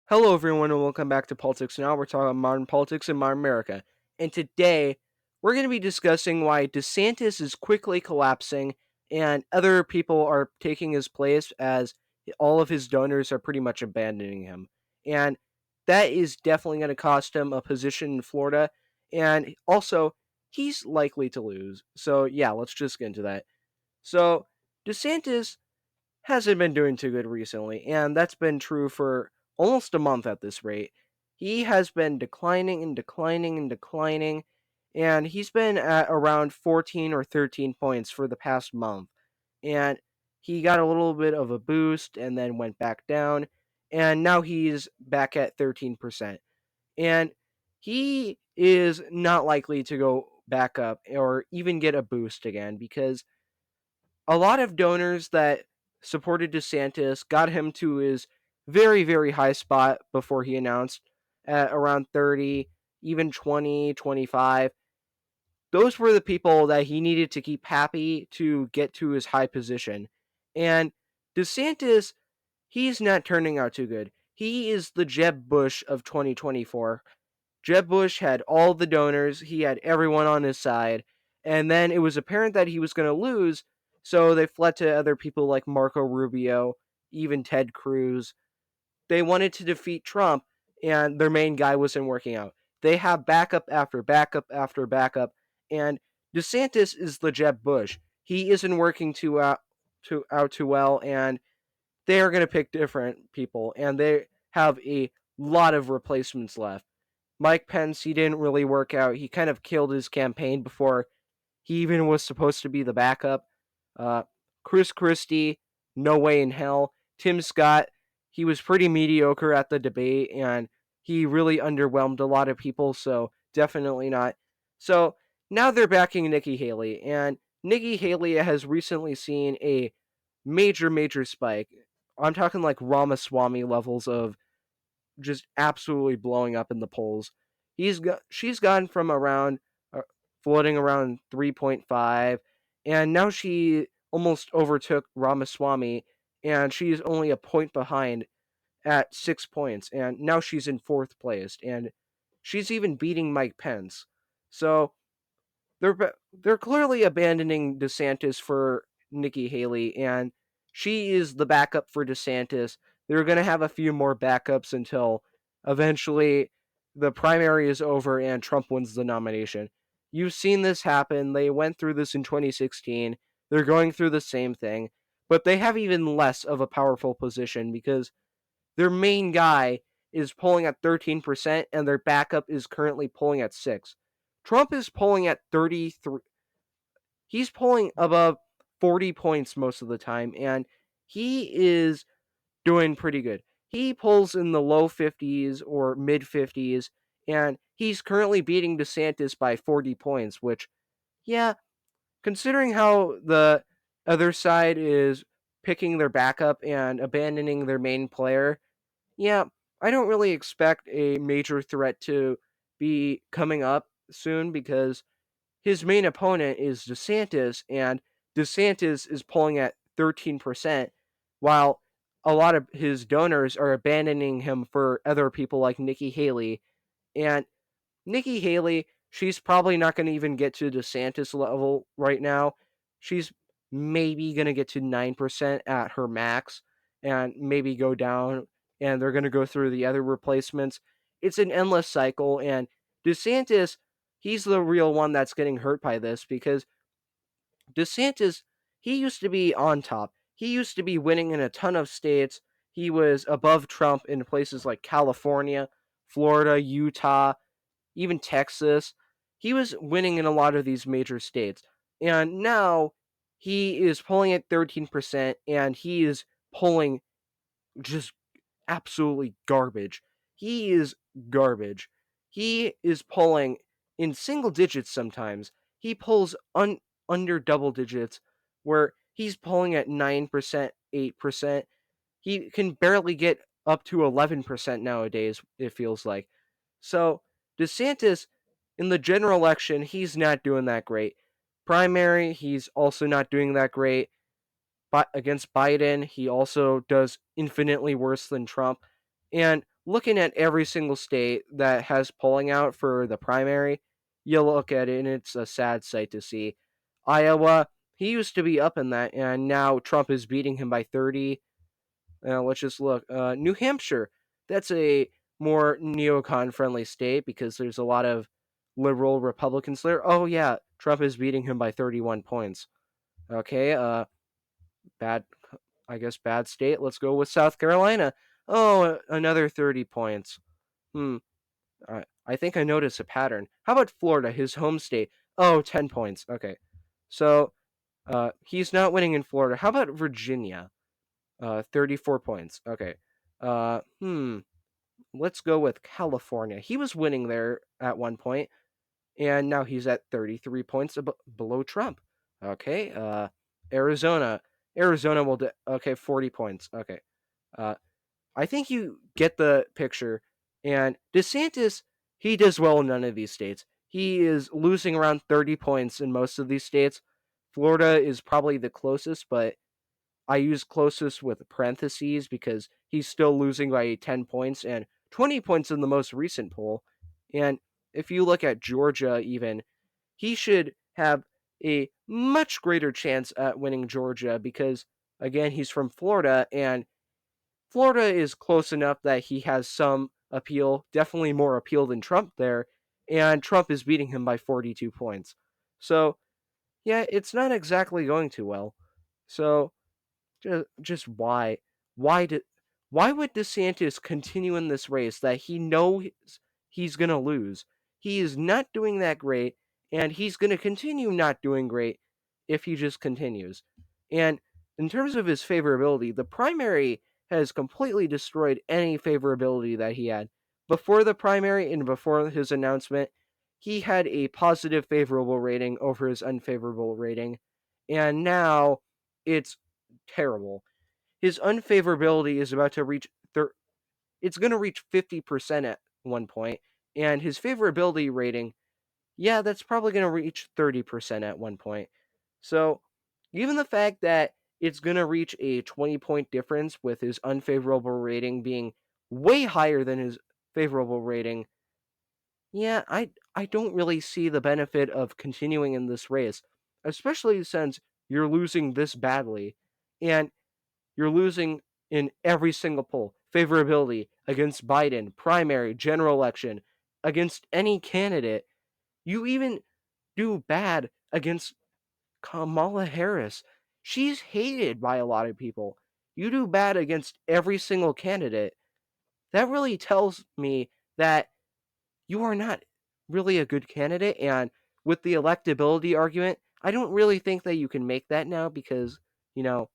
Hello, everyone, and welcome back to Politics Now. We're talking about modern politics in modern America. And today, we're going to be discussing why DeSantis is quickly collapsing and other people are taking his place as all of his donors are pretty much abandoning him. And that is definitely going to cost him a position in Florida. And also, he's likely to lose. So, yeah, let's just get into that. So, DeSantis hasn't been doing too good recently, and that's been true for almost a month at this rate. He has been declining and declining and declining, and he's been at around 14 or 13 points for the past month. And he got a little bit of a boost and then went back down, and now he's back at 13%. And he is not likely to go back up or even get a boost again because a lot of donors that supported DeSantis got him to his very, very high spot before he announced at around 30, even 20, 25. Those were the people that he needed to keep happy to get to his high position. And DeSantis, he's not turning out too good. He is the Jeb Bush of 2024. Jeb Bush had all the donors, he had everyone on his side, and then it was apparent that he was going to lose, so they fled to other people like Marco Rubio, even Ted Cruz. They wanted to defeat Trump, and their main guy wasn't working out. They have backup after backup after backup, and DeSantis is the Jeb Bush. He isn't working too well, and they are going to pick different people, and they have a lot of replacements left. Mike Pence, he didn't really work out. He kind of killed his campaign before he even was supposed to be the backup. Uh, Chris Christie, no way in hell. Tim Scott, he was pretty mediocre at the debate and he really underwhelmed a lot of people, so definitely not. So now they're backing Nikki Haley, and Nikki Haley has recently seen a major, major spike. I'm talking like Ramaswamy levels of just absolutely blowing up in the polls. She's gone from around floating around 3.5, and now she almost overtook Ramaswamy, and she's only a point behind at 6 points, and now she's in fourth place, and she's even beating Mike Pence. So they're clearly abandoning DeSantis for Nikki Haley, and she is the backup for DeSantis. They're going to have a few more backups until eventually the primary is over and Trump wins the nomination. You've seen this happen. They went through this in 2016. They're going through the same thing, but they have even less of a powerful position because their main guy is polling at 13% and their backup is currently polling at 6. Trump is polling at 33. He's polling above 40 points most of the time, and he is doing pretty good. He polls in the low 50s or mid 50s, and he's currently beating DeSantis by 40 points, which, yeah, considering how the other side is picking their backup and abandoning their main player, yeah, I don't really expect a major threat to be coming up soon because his main opponent is DeSantis, and DeSantis is polling at 13%, while a lot of his donors are abandoning him for other people like Nikki Haley. And Nikki Haley, she's probably not going to even get to DeSantis level right now. She's maybe going to get to 9% at her max and maybe go down, and they're going to go through the other replacements. It's an endless cycle, and DeSantis, he's the real one that's getting hurt by this because DeSantis, he used to be on top. He used to be winning in a ton of states. He was above Trump in places like California, Florida, Utah, even Texas. He was winning in a lot of these major states. And now he is polling at 13%, and he is polling just absolutely garbage. He is garbage. He is polling in single digits sometimes. He pulls under double digits where he's polling at 9%, 8%. He can barely get up to 11% nowadays, it feels like. So, DeSantis, in the general election, he's not doing that great. Primary, he's also not doing that great. But against Biden, he also does infinitely worse than Trump. And looking at every single state that has polling out for the primary, you look at it and it's a sad sight to see. Iowa, he used to be up in that, and now Trump is beating him by 30. Let's just look. New Hampshire, that's a more neocon friendly state because there's a lot of liberal Republicans there. Oh, yeah, Trump is beating him by 31 points. Okay, bad, I guess bad state. Let's go with South Carolina. Oh, another 30 points. Hmm. I think I noticed a pattern. How about Florida, his home state? Oh, 10 points. Okay. So, he's not winning in Florida. How about Virginia? 34 points. Okay. Uh, hmm. Let's go with California. He was winning there at one point, and now he's at 33 points below Trump. Okay. Arizona. Arizona will okay, 40 points. Okay. Uh, I think you get the picture. And DeSantis, he does well in none of these states. He is losing around 30 points in most of these states. Florida is probably the closest, but I use closest with parentheses because he's still losing by 10 points and 20 points in the most recent poll. And if you look at Georgia, even, he should have a much greater chance at winning Georgia because, again, he's from Florida, and Florida is close enough that he has some appeal, definitely more appeal than Trump there, and Trump is beating him by 42 points. So, yeah, it's not exactly going too well. So, just why? Why did why would DeSantis continue in this race that he knows he's going to lose? He is not doing that great, and he's going to continue not doing great if he just continues. And in terms of his favorability, the primary has completely destroyed any favorability that he had. Before the primary and before his announcement, he had a positive favorable rating over his unfavorable rating, and now it's terrible. His unfavorability is about to reach it's going to reach 50% at one point, and his favorability rating, yeah, that's probably going to reach 30% at one point. So, given the fact that it's going to reach a 20-point difference with his unfavorable rating being way higher than his favorable rating, yeah, I don't really see the benefit of continuing in this race, especially since you're losing this badly. And you're losing in every single poll. Favorability against Biden, primary, general election, against any candidate. You even do bad against Kamala Harris. She's hated by a lot of people. You do bad against every single candidate. That really tells me that you are not really a good candidate. And with the electability argument, I don't really think that you can make that now because, you know,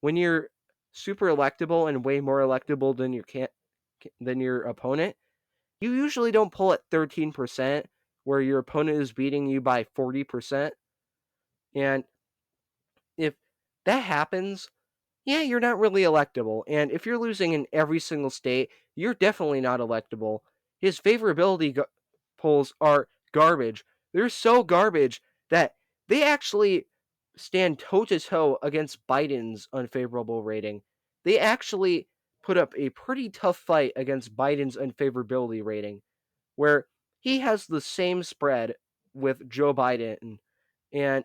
when you're super electable and way more electable than your opponent, you usually don't pull at 13% where your opponent is beating you by 40%. And if that happens, yeah, you're not really electable. And if you're losing in every single state, you're definitely not electable. His favorability polls are garbage. They're so garbage that they actually stand toe to toe against Biden's unfavorable rating. They actually put up a pretty tough fight against Biden's unfavorability rating, where he has the same spread with Joe Biden. And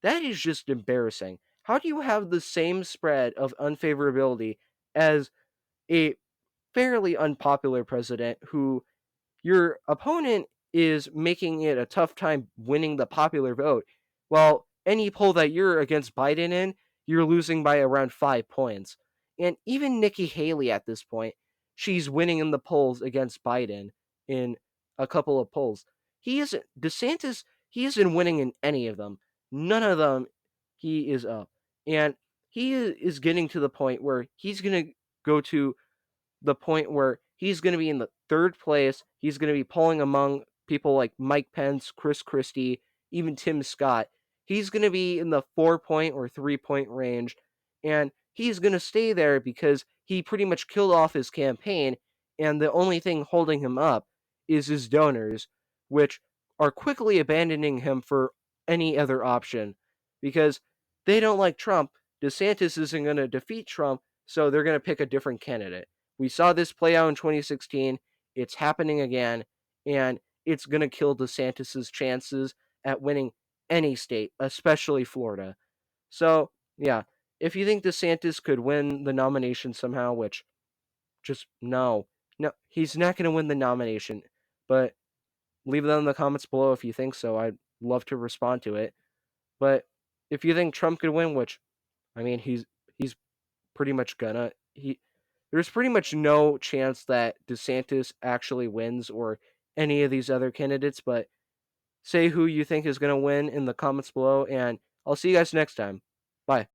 that is just embarrassing. How do you have the same spread of unfavorability as a fairly unpopular president who your opponent is making it a tough time winning the popular vote, while any poll that you're against Biden in, you're losing by around 5 points? And even Nikki Haley at this point, she's winning in the polls against Biden in a couple of polls. DeSantis, he isn't winning in any of them. None of them he is up. And he is getting to the point where he's going to go to the point where he's going to be in the third place. He's going to be polling among people like Mike Pence, Chris Christie, even Tim Scott. He's going to be in the 4 point or 3 point range, and he's going to stay there because he pretty much killed off his campaign, and the only thing holding him up is his donors, which are quickly abandoning him for any other option because they don't like Trump. DeSantis isn't going to defeat Trump, so they're going to pick a different candidate. We saw this play out in 2016. It's happening again, and it's going to kill DeSantis's chances at winning any state, especially Florida. So, yeah, if you think DeSantis could win the nomination somehow, which just no, he's not going to win the nomination. But leave that in the comments below if you think so. I'd love to respond to it. But if you think Trump could win, which I mean, he's pretty much gonna there's pretty much no chance that DeSantis actually wins or any of these other candidates. But say who you think is gonna win in the comments below, and I'll see you guys next time. Bye.